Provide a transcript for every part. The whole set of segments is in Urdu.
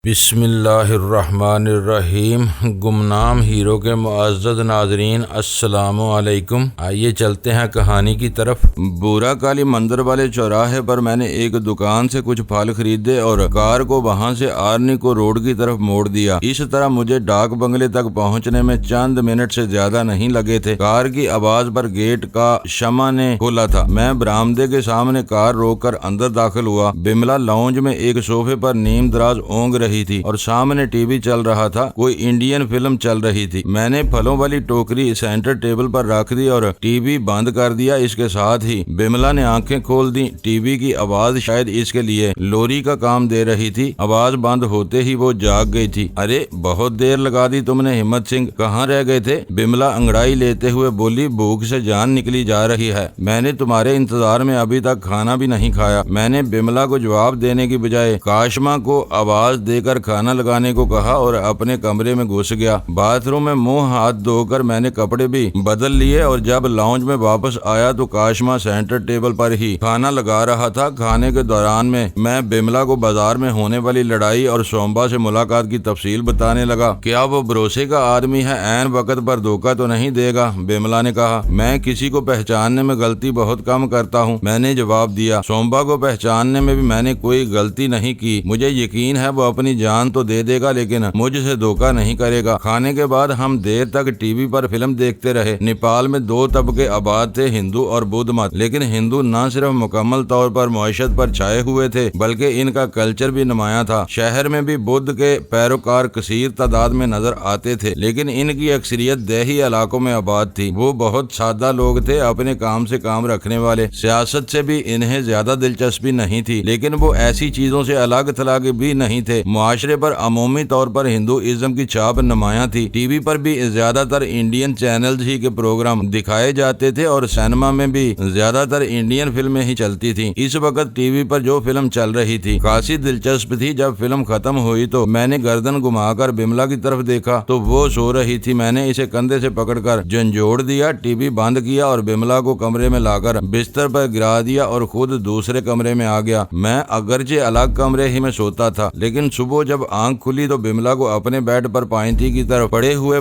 بسم اللہ الرحمن الرحیم۔ گمنام ہیرو کے معزز ناظرین السلام علیکم۔ آئیے چلتے ہیں کہانی کی طرف۔ بورا کالی مندر والے چوراہے پر میں نے ایک دکان سے کچھ پھل خریدے اور کار کو وہاں سے آرنی کو روڈ کی طرف موڑ دیا۔ اس طرح مجھے ڈاک بنگلے تک پہنچنے میں چند منٹ سے زیادہ نہیں لگے تھے۔ کار کی آواز پر گیٹ کا شمع نے کھولا تھا۔ میں برآمدے کے سامنے کار روک کر اندر داخل ہوا۔ بملا لاؤنج میں ایک صوفے پر نیم دراز اونگ رہی تھی اور سامنے ٹی وی چل رہا تھا۔ کوئی انڈین فلم چل رہی تھی۔ میں نے پھلوں والی ٹوکری سینٹر ٹیبل پر رکھ دی اور ٹی وی بند کر دیا۔ اس کے ساتھ ہی بملا نے آنکھیں کھول دی۔ ٹی وی کی آواز شاید اس کے لیے لوری کا کام دے رہی تھی۔ آواز بند ہوتے ہی وہ جاگ گئی تھی۔ ارے بہت دیر لگا دی تم نے ہمت سنگھ، کہاں رہ گئے تھے؟ بملا انگڑائی لیتے ہوئے بولی۔ بھوک سے جان نکلی جا رہی ہے، میں نے تمہارے انتظار میں ابھی تک کھانا بھی نہیں کھایا۔ میں نے بملا کو جواب دینے کی بجائے کاشما کو آواز دے کر کھانا لگانے کو کہا اور اپنے کمرے میں گھس گیا۔ باتھ روم میں منہ ہاتھ دھو کر میں نے کپڑے بھی بدل لیے اور جب لاؤنج میں واپس آیا تو کاشما سینٹر ٹیبل پر ہی کھانا لگا رہا تھا۔ کھانے کے دوران میں بملا کو بازار میں ہونے والی لڑائی اور سومبا سے ملاقات کی تفصیل بتانے لگا۔ کیا وہ بھروسے کا آدمی ہے؟ عین وقت پر دھوکہ تو نہیں دے گا؟ بملا نے کہا۔ میں کسی کو پہچاننے میں غلطی بہت کم کرتا ہوں، میں نے جواب دیا۔ سومبا کو پہچاننے میں بھی میں نے کوئی غلطی نہیں کی۔ مجھے یقین ہے وہ اپنی جان تو دے دے گا لیکن مجھ سے دھوکہ نہیں کرے گا۔ کھانے کے بعد ہم دیر تک ٹی وی پر فلم دیکھتے رہے۔ نیپال میں دو طبقے آباد تھے، ہندو اور بدھ مت، لیکن ہندو نہ صرف مکمل طور پر معیشت پر چھائے ہوئے تھے بلکہ ان کا کلچر بھی نمایاں تھا۔ شہر میں بھی بدھ کے پیروکار کثیر تعداد میں نظر آتے تھے لیکن ان کی اکثریت دیہی علاقوں میں آباد تھی۔ وہ بہت سادہ لوگ تھے، اپنے کام سے کام رکھنے والے۔ سیاست سے بھی انہیں زیادہ دلچسپی نہیں تھی لیکن وہ ایسی چیزوں سے الگ تھلگ بھی نہیں تھے۔ معاشرے پر عمومی طور پر ہندوازم کی چھاپ نمایاں تھی۔ ٹی وی پر بھی زیادہ تر انڈین چینلز ہی کے پروگرام دکھائے جاتے تھے اور سینما میں بھی زیادہ تر انڈین فلمیں ہی چلتی تھیں۔ اس وقت ٹی وی پر جو فلم چل رہی تھی خاصی دلچسپ تھی۔ جب فلم ختم ہوئی تو میں نے گردن گھما کر بملا کی طرف دیکھا تو وہ سو رہی تھی۔ میں نے اسے کندھے سے پکڑ کر جھنجھوڑ دیا، ٹی وی بند کیا اور بملا کو کمرے میں لا کر بستر پر گرا دیا اور خود دوسرے کمرے میں آ گیا۔ میں اگرچہ الگ کمرے ہی میں سوتا تھا لیکن صبح جب آنکھ کھلی تو بملا کو اپنے بیڈ پر پائنتی کی طرف پڑے ہوئے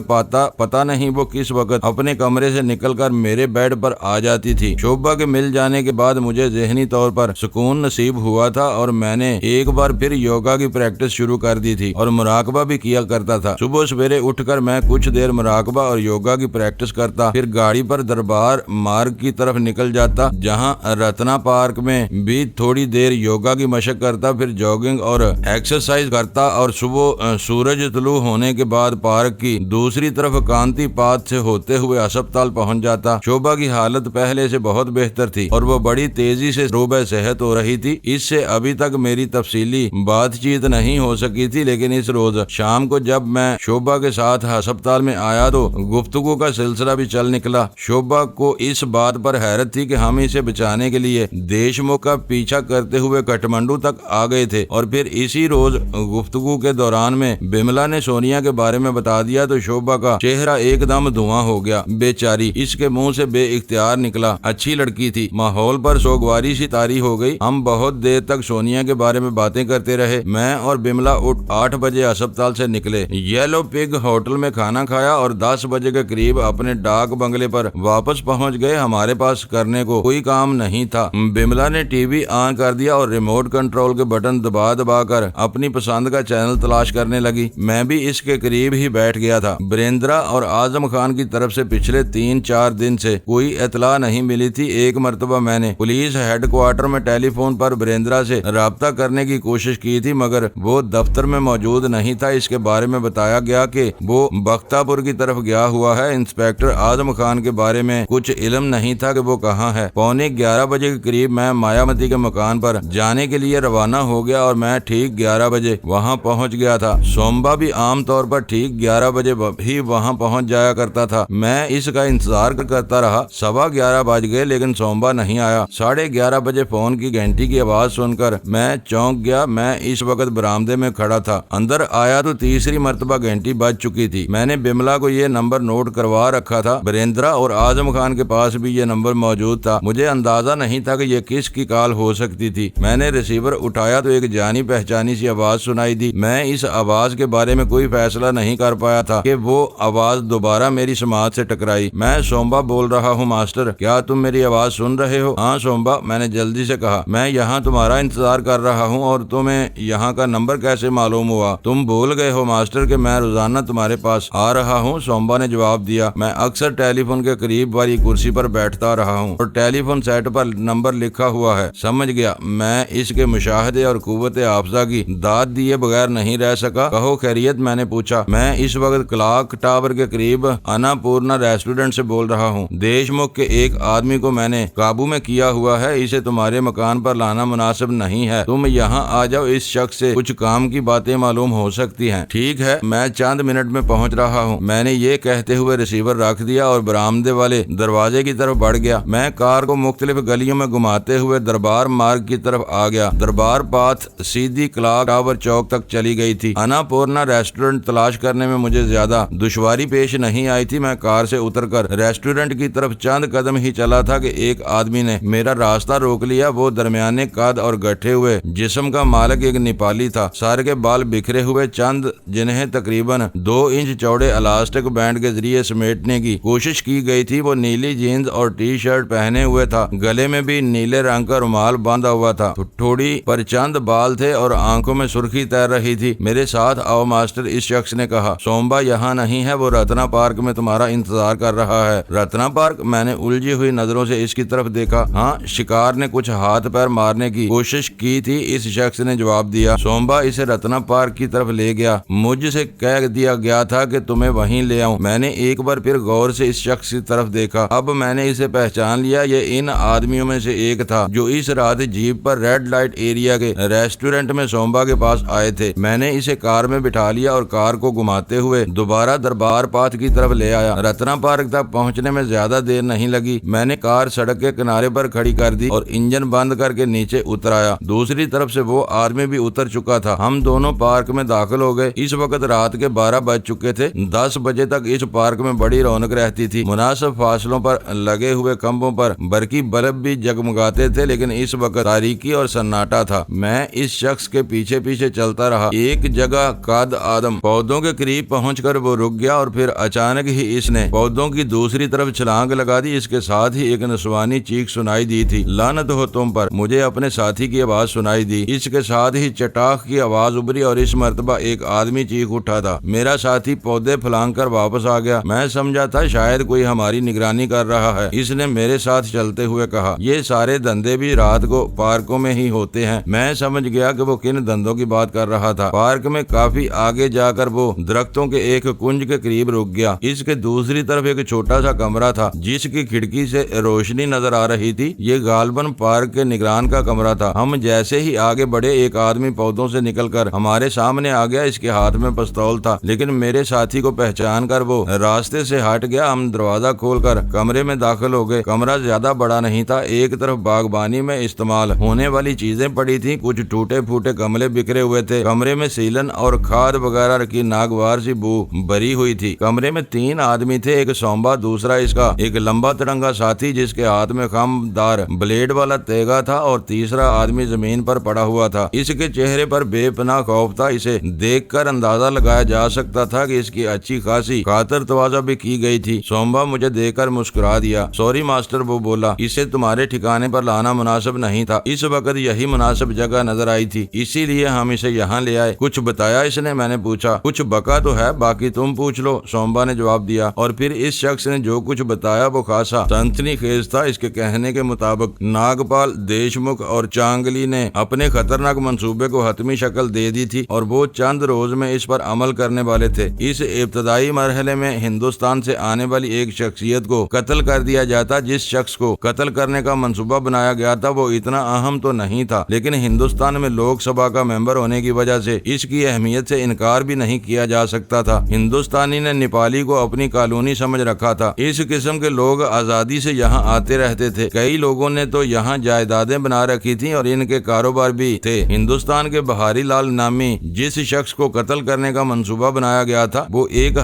پتا نہیں وہ کس وقت اپنے کمرے سے نکل کر میرے بیڈ پر آ جاتی تھی۔ شوبھا کے مل جانے کے بعد مجھے ذہنی طور پر سکون نصیب ہوا تھا اور میں نے ایک بار پھر یوگا کی پریکٹس شروع کر دی تھی اور مراقبہ بھی کیا کرتا تھا۔ صبح سویرے اٹھ کر میں کچھ دیر مراقبہ اور یوگا کی پریکٹس کرتا، پھر گاڑی پر دربار مارگ کی طرف نکل جاتا جہاں رتنا پارک میں بھی تھوڑی دیر یوگا کی مشق کرتا، پھر جاگنگ اور ایکسرسائز کرتا اور صبح سورج طلوع ہونے کے بعد پارک کی دوسری طرف کانتی پات سے ہوتے ہوئے ہسپتال پہنچ جاتا۔ شوبھا کی حالت پہلے سے بہت بہتر تھی اور وہ بڑی تیزی سے روبہ صحت ہو رہی تھی۔ اس سے ابھی تک میری تفصیلی بات چیت نہیں ہو سکی تھی لیکن اس روز شام کو جب میں شوبھا کے ساتھ ہسپتال میں آیا تو گفتگو کا سلسلہ بھی چل نکلا۔ شوبھا کو اس بات پر حیرت تھی کہ ہم اسے بچانے کے لیے دیشمکھ کا پیچھا کرتے ہوئے کٹھمنڈو تک آ گئے تھے اور پھر اسی روز گفتگو کے دوران میں بملا نے سونیا کے بارے میں بتا دیا تو شوبھا کا چہرہ ایک دم دھواں ہو گیا۔ بیچاری، اس کے منہ سے بے اختیار نکلا۔ اچھی لڑکی تھی۔ ماحول پر سوگواری سی طاری ہو گئی۔ ہم بہت دیر تک سونیا کے بارے میں باتیں کرتے رہے۔ میں اور بملا 8 بجے ہسپتال سے نکلے، یلو پگ ہوٹل میں کھانا کھایا اور 10 بجے کے قریب اپنے ڈاک بنگلے پر واپس پہنچ گئے۔ ہمارے پاس کرنے کو کوئی کام نہیں تھا۔ بملا نے ٹی وی آن کر دیا اور ریموٹ کنٹرول کے بٹن دبا کر اپنی پسند کا چینل تلاش کرنے لگی۔ میں بھی اس کے قریب ہی بیٹھ گیا تھا۔ بریندرا اور اعظم خان کی طرف سے پچھلے 3-4 دن سے کوئی اطلاع نہیں ملی تھی۔ ایک مرتبہ میں نے پولیس ہیڈ کوارٹر میں ٹیلی فون پر بریندرا سے رابطہ کرنے کی کوشش کی تھی مگر وہ دفتر میں موجود نہیں تھا۔ اس کے بارے میں بتایا گیا کہ وہ بختہ پور کی طرف گیا ہوا ہے۔ انسپیکٹر اعظم خان کے بارے میں کچھ علم نہیں تھا کہ وہ کہاں ہے۔ 11:15 بجے کے قریب میں مایامتی کے مکان پر جانے کے لیے روانہ ہو گیا اور میں ٹھیک 11 بجے وہاں پہنچ گیا تھا۔ سومبا بھی عام طور پر ٹھیک 11 بجے ہی وہاں پہنچ جایا کرتا تھا۔ میں اس کا انتظار کرتا رہا۔ 11:15 بج گئے لیکن سومبا نہیں آیا۔ 11:30 بجے فون کی گھنٹی کی آواز سن کر میں چونک گیا۔ میں اس وقت برآمدے میں کھڑا تھا۔ اندر آیا تو تیسری مرتبہ گھنٹی بج چکی تھی۔ میں نے بملا کو یہ نمبر نوٹ کروا رکھا تھا۔ بریندرا اور اعظم خان کے پاس بھی یہ نمبر موجود تھا۔ مجھے اندازہ نہیں تھا کہ یہ کس کی کال ہو سکتی تھی۔ میں نے ریسیور اٹھایا تو ایک جانی پہچانی سی آواز سنائی دی۔ میں اس آواز کے بارے میں کوئی فیصلہ نہیں کر پایا تھا کہ وہ آواز دوبارہ میری سماعت سے ٹکرائی۔ میں سومبا بول رہا ہوں ماسٹر، کیا تم میری آواز سن رہے ہو؟ ہاں سومبا، میں نے جلدی سے کہا، میں یہاں تمہارا انتظار کر رہا ہوں۔ اور تمہیں یہاں کا نمبر کیسے معلوم ہوا؟ تم بھول گئے ہو ماسٹر کہ میں روزانہ تمہارے پاس آ رہا ہوں، سومبا نے جواب دیا۔ میں اکثر ٹیلی فون کے قریب والی کرسی پر بیٹھتا رہا ہوں اور ٹیلی فون سیٹ پر نمبر لکھا ہوا ہے۔ سمجھ گیا۔ میں اس کے مشاہدے اور قوت حافظہ کی داد دیے بغیر نہیں رہ سکا۔ کہو خیریت؟ میں نے پوچھا۔ میں اس وقت کلاک ٹاور کے قریب اناپورنا ریسٹورنٹ سے بول رہا ہوں۔ دیش مکھ کے ایک آدمی کو میں نے قابو میں کیا ہوا ہے، اسے تمہارے مکان پر لانا مناسب نہیں ہے۔ تم یہاں آ جاؤ، اس شخص سے کچھ کام کی باتیں معلوم ہو سکتی ہیں۔ ٹھیک ہے، میں چند منٹ میں پہنچ رہا ہوں۔ میں نے یہ کہتے ہوئے ریسیور رکھ دیا اور برآمدے والے دروازے کی طرف بڑھ گیا۔ میں کار کو مختلف گلیوں میں گھماتے ہوئے دربار مارگ کی طرف آ گیا۔ دربار پاتھ سیدھی کلاک ٹاور چوک تک چلی گئی تھی۔ اناپورنا ریسٹورنٹ تلاش کرنے میں مجھے زیادہ دشواری پیش نہیں آئی تھی۔ میں کار سے اتر کر ریسٹورنٹ کی طرف چند قدم ہی چلا تھا کہ ایک آدمی نے میرا راستہ روک لیا۔ وہ درمیانے قد اور گٹھے ہوئے جسم کا مالک ایک نیپالی تھا۔ سر کے بال بکھرے ہوئے، چند جنہیں تقریباً 2 انچ چوڑے الاسٹک بینڈ کے ذریعے سمیٹنے کی کوشش کی گئی تھی۔ وہ نیلی جینز اور ٹی شرٹ پہنے ہوئے تھا، گلے میں بھی نیلے رنگ کا رومال باندھا ہوا تھا، ٹھوڑی پر چند بال تھے اور آنکھوں میں سرخی تیر رہی تھی۔ میرے ساتھ آؤ ماسٹر، اس شخص نے کہا۔ سومبا یہاں نہیں ہے، وہ رتنا پارک میں تمہارا انتظار کر رہا ہے۔ رتنا پارک؟ میں نے الجھی ہوئی نظروں سے اس کی طرف دیکھا۔ ہاں، شکار نے کچھ ہاتھ پیر مارنے کی کوشش کی تھی، اس شخص نے جواب دیا۔ سومبا اسے رتنا پارک کی طرف لے گیا۔ مجھ سے کہہ دیا گیا تھا کہ تمہیں وہیں لے آؤں۔ میں نے ایک بار پھر غور سے اس شخص کی طرف دیکھا۔ اب میں نے اسے پہچان لیا، یہ ان آدمیوں میں سے ایک تھا جو اس رات جیپ پر ریڈ لائٹ ایریا کے ریسٹورنٹ میں سومبا کے پاس آئے تھے۔ میں نے اسے کار میں بٹھا لیا اور کار کو گھماتے ہوئے دوبارہ دربار پاتھ کی طرف لے آیا۔ رتنا پارک تک پہنچنے میں زیادہ دیر نہیں لگی۔ میں نے کار سڑک کے کنارے پر کھڑی کر دی اور انجن بند کر کے نیچے اتر آیا۔ دوسری طرف سے وہ آدمی بھی اتر چکا تھا۔ ہم دونوں پارک میں داخل ہو گئے۔ اس وقت رات کے 12 بج چکے تھے۔ 10 بجے تک اس پارک میں بڑی رونق رہتی تھی۔ مناسب فاصلوں پر لگے ہوئے کھمبوں پر برقی بلب بھی جگمگاتے تھے، لیکن اس وقت تاریکی اور سناٹا تھا۔ میں اس شخص کے پیچھے پیچھے چلتا رہا۔ ایک جگہ قد آدم پودوں کے قریب پہنچ کر وہ رک گیا اور پھر اچانک ہی اس نے پودوں کی دوسری طرف چھلانگ لگا دی۔ اس کے ساتھ ہی ایک نسوانی چیخ سنائی دی تھی۔ لعنت ہو تم پر! مجھے اپنے ساتھی کی آواز سنائی دی۔ اس کے ساتھ ہی چٹاخ کی آواز ابھری اور اس مرتبہ ایک آدمی چیخ اٹھا تھا۔ میرا ساتھی پودے پھلانگ کر واپس آ گیا۔ میں سمجھا تھا شاید کوئی ہماری نگرانی کر رہا ہے۔ اس نے میرے ساتھ چلتے ہوئے کہا، یہ سارے دھندے بھی رات کو پارکوں میں ہی ہوتے ہیں۔ میں سمجھ گیا کہ وہ کن دھندوں کی بات کر رہا تھا۔ پارک میں کافی آگے جا کر وہ درختوں کے ایک کنج کے قریب رک گیا۔ اس کے دوسری طرف ایک چھوٹا سا کمرہ تھا جس کی کھڑکی سے روشنی نظر آ رہی تھی۔ یہ غالباً پارک کے نگران کا کمرہ تھا۔ ہم جیسے ہی آگے بڑھے، ایک آدمی پودوں سے نکل کر ہمارے سامنے آ گیا۔ اس کے ہاتھ میں پستول تھا، لیکن میرے ساتھی کو پہچان کر وہ راستے سے ہٹ گیا۔ ہم دروازہ کھول کر کمرے میں داخل ہو گئے۔ کمرہ زیادہ بڑا نہیں تھا۔ ایک طرف باغبانی میں استعمال ہونے والی چیزیں پڑی تھیں، کچھ ٹوٹے پھوٹے گملے بکھرے ہوئے تھے۔ کمرے میں سیلن اور کھاد وغیرہ کی ناگوار سی بو بھری ہوئی تھی۔ کمرے میں 3 آدمی تھے، ایک سومبا، دوسرا اس کا ایک لمبا تڑنگا ساتھی جس کے ہاتھ میں خم دار بلیڈ والا تیگا تھا، اور تیسرا آدمی زمین پر پڑا ہوا تھا۔ اس کے چہرے پر بے پناہ خوف تھا۔ اسے دیکھ کر اندازہ لگایا جا سکتا تھا کہ اس کی اچھی خاصی خاطر تواضع بھی کی گئی تھی۔ سومبا مجھے دیکھ کر مسکرا دیا۔ سوری ماسٹر، وہ بولا، اسے تمہارے ٹھکانے پر لانا مناسب نہیں تھا۔ اس وقت یہی مناسب جگہ نظر آئی تھی، اسی لیے ہم اسے یہاں لے آئے۔ کچھ بتایا اس نے؟ میں نے پوچھا۔ کچھ بکا تو ہے، باقی تم پوچھ لو، سومبا نے جواب دیا۔ اور پھر اس شخص نے جو کچھ بتایا وہ خاصا سنسنی خیز تھا۔ اس کے کہنے کے مطابق ناگپال، دیشمکھ اور چانگلی نے اپنے خطرناک منصوبے کو حتمی شکل دے دی تھی اور وہ چند روز میں اس پر عمل کرنے والے تھے۔ اس ابتدائی مرحلے میں ہندوستان سے آنے والی ایک شخصیت کو قتل کر دیا جاتا۔ جس شخص کو قتل کرنے کا منصوبہ بنایا گیا تھا وہ اتنا اہم تو نہیں تھا، لیکن ہندوستان میں لوک سبھا کا ممبر ہونے کی وجہ سے اس کی اہمیت سے انکار بھی نہیں کیا جا سکتا تھا۔ ہندوستانی نے نیپالی کو اپنی کالونی سمجھ رکھا تھا۔ اس قسم کے لوگ آزادی سے یہاں آتے رہتے تھے۔ کئی لوگوں نے تو یہاں جائیدادیں بنا رکھی تھیں اور ان کے کاروبار بھی تھے۔ ہندوستان کے بہاری لال نامی جس شخص کو قتل کرنے کا منصوبہ بنایا گیا تھا وہ ایک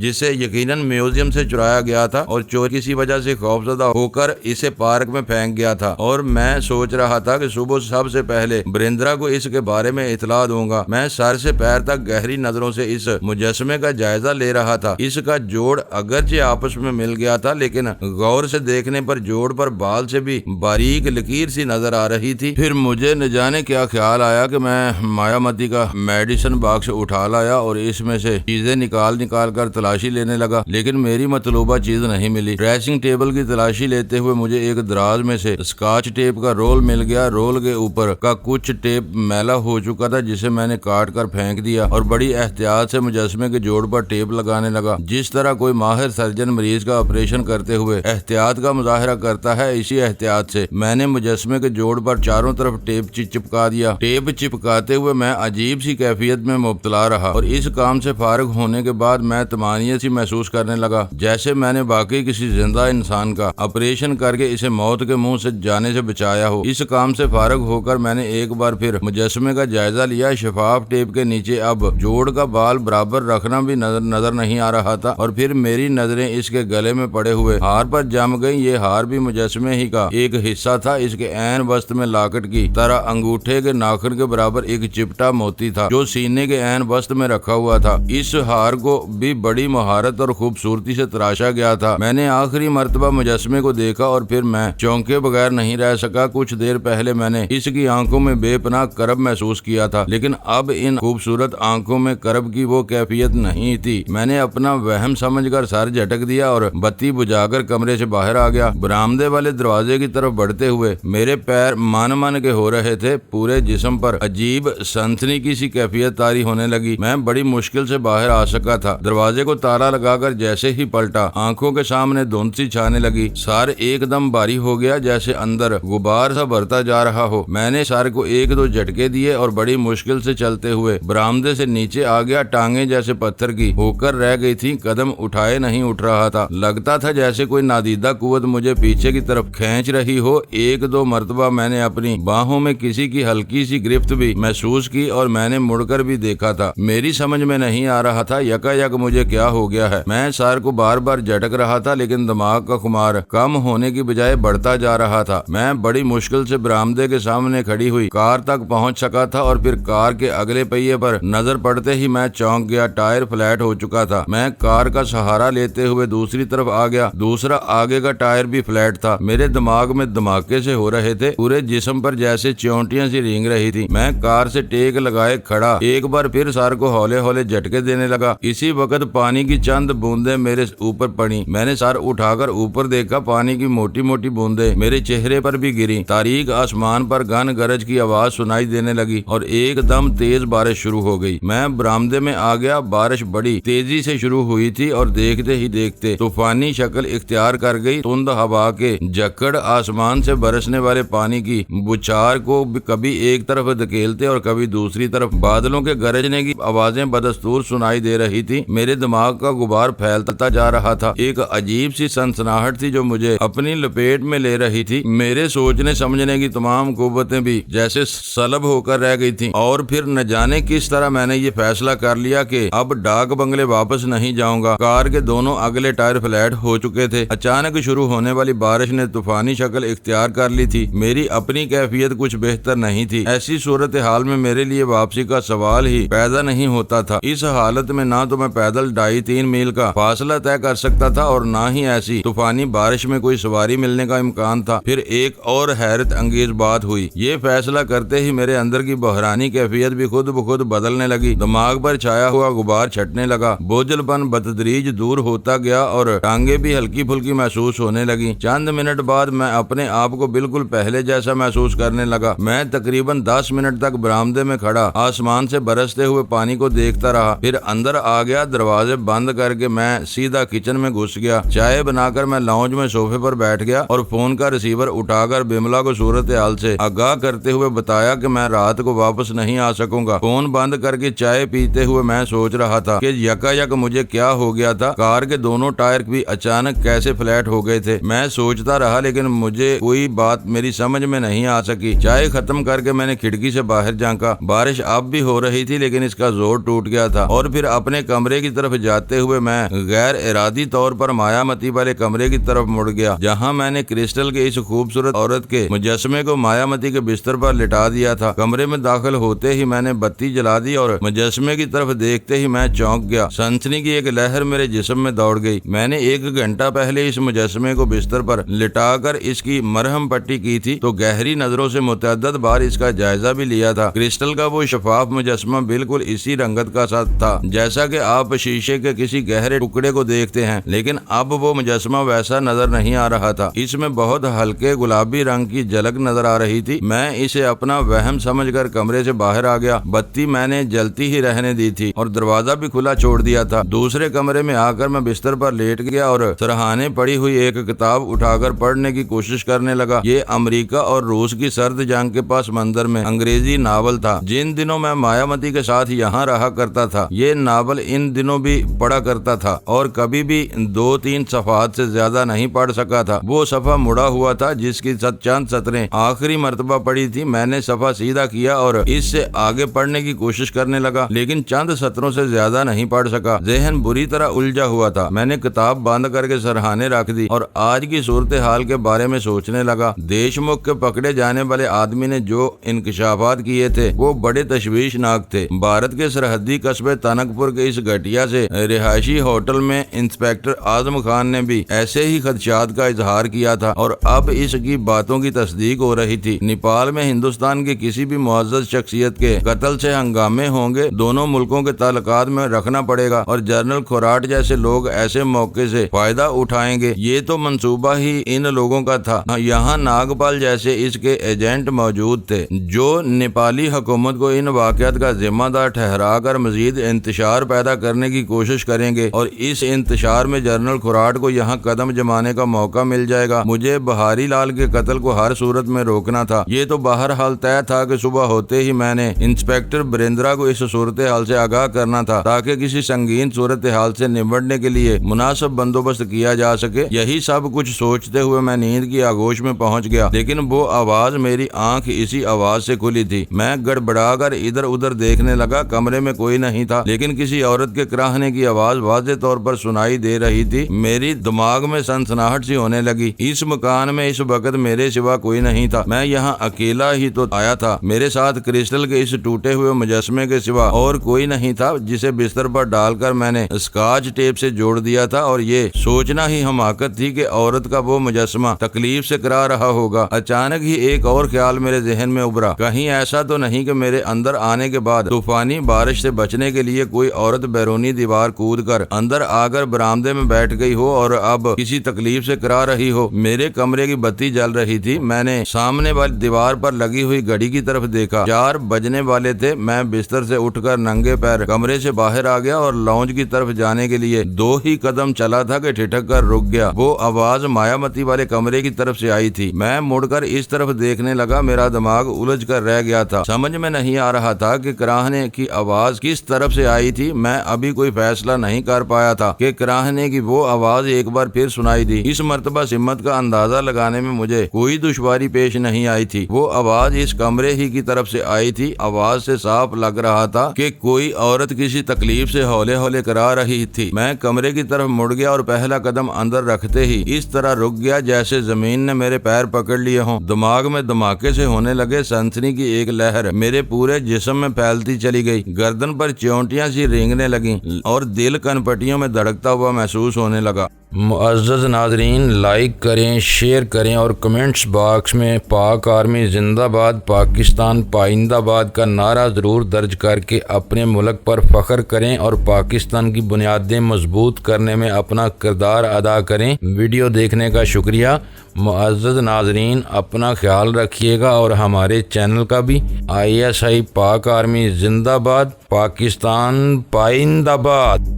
جسے یقیناً میوزیم سے چرایا گیا تھا اور چور کسی وجہ سے خوفزدہ ہو کر اسے پارک میں پھینک گیا تھا، اور میں سوچ رہا تھا کہ صبح سب سے پہلے بریندرا کو اس کے بارے میں اطلاع دوں گا۔ میں سر سے پیر تک گہری نظروں سے اس مجسمے کا جائزہ لے رہا تھا۔ اس کا جوڑ اگرچہ آپس میں مل گیا تھا، لیکن غور سے دیکھنے پر جوڑ پر بال سے بھی باریک لکیر سی نظر آ رہی تھی۔ پھر مجھے نہ جانے کیا خیال آیا کہ میں مایامتی کا میڈیسن باکس اٹھا لایا اور اس میں سے چیزیں نکال کر تلاشی لینے لگا، لیکن میری مطلوبہ چیز نہیں ملی۔ ڈریسنگ ٹیبل کی تلاشی لیتے ہوئے مجھے ایک دراز میں سے اسکاچ ٹیپ کا رول مل گیا۔ رول کے اوپر کا کچھ ٹیپ میلا ہو چکا تھا جسے میں نے کاٹ کر پھینک دیا اور بڑی احتیاط سے مجسمے کے جوڑ پر ٹیپ لگانے لگا۔ جس طرح کوئی ماہر سرجن مریض کا آپریشن کرتے ہوئے احتیاط کا مظاہرہ کرتا ہے، اسی احتیاط سے میں نے مجسمے کے جوڑ پر چاروں طرف ٹیپ چپکا دیا۔ ٹیپ چپکاتے ہوئے میں عجیب سی کیفیت میں مبتلا رہا اور اس کام سے فارغ ہونے کے بعد میں طمانینت سی محسوس کرنے لگا، جیسے میں نے باقی کسی زندہ انسان کا آپریشن کر کے اسے موت کے منہ سے جانے سے بچایا ہو۔ اس کام سے فارغ ہو کر میں نے ایک بار پھر مجسمے کا جائزہ لیا۔ شفاف ٹیپ کے نیچے اب جوڑ کا بال برابر رکھنا بھی نظر نہیں آ رہا تھا، اور پھر میری نظریں اس کے گلے میں پڑے ہوئے ہار پر جم گئیں۔ یہ ہار بھی مجسمے ہی کا ایک حصہ تھا۔ اس کے عین وسط میں لاکٹ کی طرح انگوٹھے کے ناخن کے برابر ایک چپٹا موتی تھا جو سینے کے عین وسط میں رکھا ہوا تھا۔ اس ہار کو بھی بڑی مہارت اور خوبصورتی سے تراشا گیا تھا۔ میں نے آخری مرتبہ مجسمے کو دیکھا اور پھر میں چونکے بغیر نہیں رہ سکا۔ کچھ دیر پہلے میں نے اس کی آنکھوں میں بے پناہ کرب محسوس کیا تھا، لیکن اب ان خوبصورت آنکھوں میں کرب کی وہ کیفیت نہیں تھی۔ میں نے اپنا وہم سمجھ کر سر جھٹک دیا اور بتی بجھا کر کمرے سے باہر آ گیا۔ برآمدے والے دروازے کی طرف بڑھتے ہوئے میرے پیر من کے ہو رہے تھے۔ پورے جسم پر عجیب سنسنی کی سی کیفیت طاری ہونے لگی۔ میں بڑی مشکل سے باہر آ سکا تھا۔ دروازے کو تالا لگا کر جیسے ہی پلٹا، آنکھوں کے سامنے دھند سی چھانے لگی۔ سر ایک دم بھاری ہو گیا، جیسے اندر غبار سا بھرتا جا رہا ہو۔ میں نے سر کو ایک دو جھٹکے دیے اور بڑی مشکل سے چلتے ہوئے برآمدے سے نیچے آ گیا۔ ٹانگیں جیسے پتھر کی ہو کر رہ گئی تھی، قدم اٹھائے نہیں اٹھ رہا تھا۔ لگتا تھا جیسے کوئی نادیدہ قوت مجھے پیچھے کی طرف کھینچ رہی ہو۔ ایک دو مرتبہ میں نے اپنی باہوں میں کسی کی ہلکی سی گرفت بھی محسوس کی اور میں نے مڑ کر بھی دیکھا تھا۔ میری سمجھ میں نہیں آ رہا تھا یک مجھے کیا ہو گیا ہے۔ میں سر کو بار بار جھٹک رہا تھا، لیکن دماغ کا خمار کم ہونے کی بجائے بڑھتا جا رہا تھا۔ میں بڑی مشکل سے برآمدے کے سامنے کھڑی ہوئی کار تک پہنچ سکا تھا اور پھر کار کے اگلے پہیے پر نظر پڑتے ہی میں چونک گیا۔ ٹائر فلیٹ ہو چکا تھا۔ میں کار کا سہارا لیتے ہوئے دوسری طرف آ گیا۔ دوسرا آگے کا ٹائر بھی فلیٹ تھا۔ میرے دماغ میں دھماکے سے ہو رہے تھے، پورے جسم پر جیسے چونٹیاں سی رینگ رہی تھی۔ میں کار سے ٹیک لگائے کھڑا ایک بار پھر سر کو ہولے ہولے جھٹکے دینے لگا۔ اسی وقت پانی کی چند بوندیں میرے اوپر پڑی۔ میں نے سر اٹھا کر اوپر دیکھا، پانی کی موٹی موٹی بوندیں میرے چہرے پر بھی گری۔ تاریک آسمان پر گن گرج کی آواز سنائی دینے لگی اور ایک دم تیز بارش شروع ہو گئی۔ میں برآمدے میں آ گیا۔ بارش بڑی تیزی سے شروع ہوئی تھی اور دیکھتے ہی دیکھتے طوفانی شکل اختیار کر گئی۔ تند ہوا کے جھکڑ آسمان سے برسنے والے پانی کی بچھار کو کبھی ایک طرف دھکیلتے اور کبھی دوسری طرف۔ بادلوں کے گرجنے کی آوازیں بدستور سنائی دے رہی تھی۔ میرے دماغ کا غبار پھیلتا جا رہا تھا۔ ایک عجیب سی سنسناہٹ تھی جو مجھے اپنی لپیٹ میں لے رہی تھی۔ میرے سوچنے سمجھنے کی تمام قوتیں بھی جیسے سلب ہو کر رہ گئی تھیں، اور پھر نہ جانے کس طرح میں نے یہ فیصلہ کر لیا کہ اب ڈاک بنگلے واپس نہیں جاؤں گا۔ کار کے دونوں اگلے ٹائر فلیٹ ہو چکے تھے۔ اچانک شروع ہونے والی بارش نے طوفانی شکل اختیار کر لی تھی۔ میری اپنی کیفیت کچھ بہتر نہیں تھی۔ ایسی صورتحال میں میرے لیے واپسی کا سوال ہی پیدا نہیں ہوتا تھا۔ اس حالت میں نہ تو میں پیدل 2.5-3 میل کا فاصلہ طے کر سکتا تھا اور نہ ہی ایسی طوفانی بارش میں کوئی سواری ملنے کا امکان تھا۔ پھر ایک اور حیرت انگیز بات ہوئی۔ یہ فیصلہ کرتے ہی میرے اندر کی بحرانی کیفیت بھی خود بخود بدلنے لگی۔ دماغ پر چھایا ہوا غبار چھٹنے لگا، بوجھل پن بتدریج دور ہوتا گیا اور ٹانگیں بھی ہلکی پھلکی محسوس ہونے لگی۔ چند منٹ بعد میں اپنے آپ کو بالکل پہلے جیسا محسوس کرنے لگا۔ میں تقریباً 10 منٹ تک برآمدے میں کھڑا آسمان سے برستے ہوئے پانی کو دیکھتا رہا، پھر اندر آ گیا۔ دروازے بند کر کے میں سیدھا کچن میں گھس گیا۔ چائے بنا کر میں لاؤنج میں صوفے پر بیٹھ گیا اور فون کا ریسیور اٹھا کر بملا کو صورتحال سے آگاہ کرتے ہوئے بتایا کہ میں رات کو واپس نہیں آ سکوں گا۔ فون بند کر کے چائے پیتے ہوئے میں سوچ رہا تھا کہ یک مجھے کیا ہو گیا تھا۔ کار کے دونوں ٹائر بھی اچانک کیسے فلیٹ ہو گئے تھے۔ میں سوچتا رہا لیکن مجھے کوئی بات میری سمجھ میں نہیں آ سکی۔ چائے ختم کر کے میں نے کھڑکی سے باہر جھانکا۔ بارش اب بھی ہو رہی تھی لیکن اس کا زور ٹوٹ گیا تھا، اور پھر اپنے کمرے کی کی طرف جاتے ہوئے میں غیر ارادی طور پر مایامتی والے کمرے کی طرف مڑ گیا جہاں میں نے کرسٹل کے اس خوبصورت عورت کے مجسمے کو مایامتی کے بستر پر لٹا دیا تھا۔ کمرے میں داخل ہوتے ہی میں نے بتی جلا دی اور مجسمے کی طرف دیکھتے ہی میں چونک گیا۔ سنسنی کی ایک لہر میرے جسم میں دوڑ گئی۔ میں نے 1 گھنٹہ پہلے اس مجسمے کو بستر پر لٹا کر اس کی مرہم پٹی کی تھی تو گہری نظروں سے متعدد بار اس کا جائزہ بھی لیا تھا۔ کرسٹل کا وہ شفاف مجسمہ بالکل اسی رنگت کا ساتھ تھا جیسا کہ آپ شیشے کے کسی گہرے ٹکڑے کو دیکھتے ہیں، لیکن اب وہ مجسمہ ویسا نظر نہیں آ رہا تھا۔ اس میں بہت ہلکے گلابی رنگ کی جھلک نظر آ رہی تھی۔ میں اسے اپنا وہم سمجھ کر کمرے سے باہر آ گیا۔ بتی میں نے جلتی ہی رہنے دی تھی اور دروازہ بھی کھلا چھوڑ دیا تھا۔ دوسرے کمرے میں آ کر میں بستر پر لیٹ گیا اور سرہانے پڑی ہوئی ایک کتاب اٹھا کر پڑھنے کی کوشش کرنے لگا۔ یہ امریکہ اور روس کی سرد جنگ کے پاس منظر میں انگریزی ناول تھا۔ جن دنوں میں مایامتی کے ساتھ یہاں رہا کرتا تھا یہ ناول ان دنوں بھی پڑھا کرتا تھا اور کبھی بھی 2-3 صفحات سے زیادہ نہیں پڑھ سکا تھا۔ وہ صفحہ مڑا ہوا تھا جس کی چند سطریں آخری مرتبہ پڑھی تھی۔ میں نے صفحہ سیدھا کیا اور اس سے آگے پڑھنے کی کوشش کرنے لگا لیکن چند سطروں سے زیادہ نہیں پڑھ سکا۔ ذہن بری طرح الجھا ہوا تھا۔ میں نے کتاب بند کر کے سرہانے رکھ دی اور آج کی صورتحال کے بارے میں سوچنے لگا۔ دیش مکھ کے پکڑے جانے والے آدمی نے جو انکشافات کیے تھے وہ بڑے تشویشناک تھے۔ بھارت کے سرحدی قصبے تانک پور کے اس گھٹیا سے رہائشی ہوٹل میں انسپیکٹر اعظم خان نے بھی ایسے ہی خدشات کا اظہار کیا تھا اور اب اس کی باتوں کی تصدیق ہو رہی تھی۔ نیپال میں ہندوستان کی کسی بھی معزز شخصیت کے قتل سے ہنگامے ہوں گے، دونوں ملکوں کے تعلقات میں رکھنا پڑے گا اور جنرل کھوراٹ جیسے لوگ ایسے موقع سے فائدہ اٹھائیں گے۔ یہ تو منصوبہ ہی ان لوگوں کا تھا۔ یہاں ناگپال جیسے اس کے ایجنٹ موجود تھے جو نیپالی حکومت کو ان واقعات کا ذمہ دار ٹھہرا کر مزید انتشار پیدا کرنے کی کوشش کریں گے اور اس انتشار میں جنرل کھوراٹ کو یہاں قدم جمانے کا موقع مل جائے گا۔ مجھے بہاری لال کے قتل کو ہر صورت میں روکنا تھا۔ یہ تو بہرحال طے تھا کہ صبح ہوتے ہی میں نے انسپیکٹر بریندرا کو اس صورتحال سے آگاہ کرنا تھا تاکہ کسی سنگین صورتحال سے نمٹنے کے لیے مناسب بندوبست کیا جا سکے۔ یہی سب کچھ سوچتے ہوئے میں نیند کی آغوش میں پہنچ گیا لیکن وہ آواز میری آنکھ اسی آواز سے کھلی تھی۔ میں گڑبڑا کر ادھر ادھر دیکھنے لگا۔ کمرے میں کوئی نہیں تھا لیکن کسی عورت کے کراہنے کی آواز واضح طور پر سنائی دے رہی تھی۔ میری دماغ میں سنسناہٹ سی ہونے لگی۔ اس مکان میں اس وقت میرے سوا کوئی نہیں تھا۔ میں یہاں اکیلا ہی تو آیا تھا۔ میرے ساتھ کرسٹل کے اس ٹوٹے ہوئے مجسمے کے سوا اور کوئی نہیں تھا جسے بستر پر ڈال کر میں نے اسکاچ ٹیپ سے جوڑ دیا تھا اور یہ سوچنا ہی حماقت تھی کہ عورت کا وہ مجسمہ تکلیف سے کرا رہا ہوگا۔ اچانک ہی ایک اور خیال میرے ذہن میں ابھرا، کہیں ایسا تو نہیں کہ میرے اندر آنے کے بعد طوفانی بارش سے بچنے کے لیے کوئی عورت بیرونی دیوار کود کر اندر آ کر برآمدے میں بیٹھ گئی ہو اور اب کسی تکلیف سے کرا رہی ہو۔ میرے کمرے کی بتی جل رہی تھی۔ میں نے سامنے والی دیوار پر لگی ہوئی گھڑی کی طرف دیکھا۔ 4 بجنے والے تھے۔ میں بستر سے اٹھ کر ننگے پیر کمرے سے باہر آ گیا اور لاؤنج کی طرف جانے کے لیے 2 ہی قدم چلا تھا کہ ٹھٹک کر رک گیا۔ وہ آواز مایامتی والے کمرے کی طرف سے آئی تھی۔ میں مڑ کر اس طرف دیکھنے لگا۔ میرا دماغ الجھ کر رہ گیا تھا۔ سمجھ میں نہیں آ رہا تھا کہ کراہنے کی آواز کس طرف سے آئی تھی۔ میں ابھی کوئی فیصلہ نہیں کر پایا تھا کہ کراہنے کی وہ آواز ایک بار پھر سنائی دی۔ اس مرتبہ سمت کا اندازہ لگانے میں مجھے کوئی دشواری پیش نہیں آئی تھی۔ وہ آواز اس کمرے ہی کی طرف سے آئی تھی۔ آواز سے صاف لگ رہا تھا کہ کوئی عورت کسی تکلیف سے ہولے ہولے کرا رہی تھی۔ میں کمرے کی طرف مڑ گیا اور پہلا قدم اندر رکھتے ہی اس طرح رک گیا جیسے زمین نے میرے پیر پکڑ لیے ہوں۔ دماغ میں دھماکے سے ہونے لگے۔ سنسنی کی ایک لہر میرے پورے جسم میں پھیلتی چلی گئی۔ گردن پر چونٹیاں سی رینگنے لگیں اور دل کنپٹیوں میں دھڑکتا ہوا محسوس ہونے لگا۔ معزز ناظرین، لائک کریں، شیئر کریں اور کمنٹس باکس میں پاک آرمی زندہ باد، پاکستان پائندہ باد کا نعرہ ضرور درج کر کے اپنے ملک پر فخر کریں اور پاکستان کی بنیادیں مضبوط کرنے میں اپنا کردار ادا کریں۔ ویڈیو دیکھنے کا شکریہ۔ معزز ناظرین، اپنا خیال رکھیے گا اور ہمارے چینل کا بھی۔ ISI پاک آرمی زندہ باد، پاکستان پائندہ باد۔